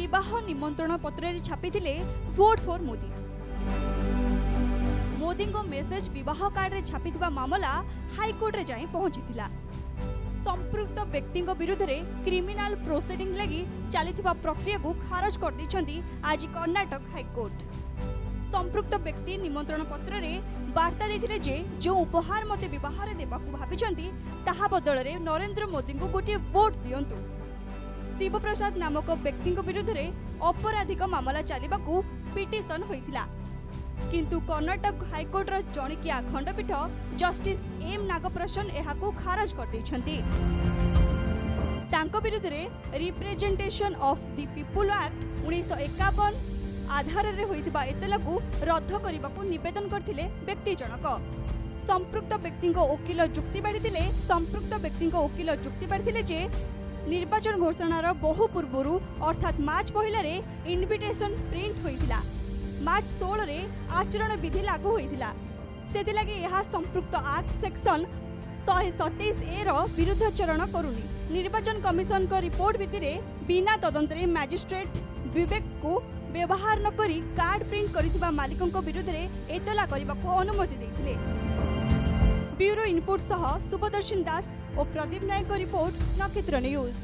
विवाह निमंत्रण पत्र रे छापिथिले वोट फॉर मोदी। मोदी को मेसेज विवाह कार्ड रे छापिथिबा मामला हाईकोर्ट रे जाई पहुंचीथिला। संपृक्त व्यक्ति विरुद्ध रे क्रिमिनल प्रोसीडिंग लगी चलीथिबा प्रक्रिया को खारज कर दैछंती आज कर्नाटक हाईकोर्ट। संपृक्त व्यक्ति निमंत्रण पत्र रे वार्ता देथिले जे जो उपहार मते विवाह रे देबाकू भाबिचंती ताहा बदल रे नरेंद्र मोदी को गोटे वोट दियंतु। शिवप्रसाद नामक व्यक्ति विरुद्ध रे अपराधिक मामला चलिबाकू पिटिशन होइथिला, किंतु कर्नाटक हाईकोर्ट रो जणिकिया खंडपीठ जस्टिस एम नागप्रसन एहाकू खारज कर दैछंती। तांको विरुद्ध रे representation of the people act 1951 आधार रे होइथिबा एतलाकू रद्द करिबाकू निवेदन करथिले व्यक्ति जनक। संपृक्त व्यक्ति को वकील जुक्ति बाढ़ी जे निर्वाचन घोषणार बहु पूर्व अर्थात मार्च 1 रे इनविटेशन प्रिंट होइथिला। मार्च 16 रे आचरण विधि लागू होइथिला। सेथिलागी यह संपृक्त एक्ट सेक्शन 127 ए रो विरुद्धाचरण करूनी। निर्वाचन कमिशन को रिपोर्ट भित्तिरे बिना तदंतरे मैजिस्ट्रेट विवेक को व्यवहार न करी कार्ड प्रिंट करिथिबा मालिकन को विरुद्ध रे एतला करिबाकू अनुमति दैथिले। ब्यूरो इनपुट सह सुभदर्शन दास और प्रदीप नायक रिपोर्ट नक्षत्र न्यूज।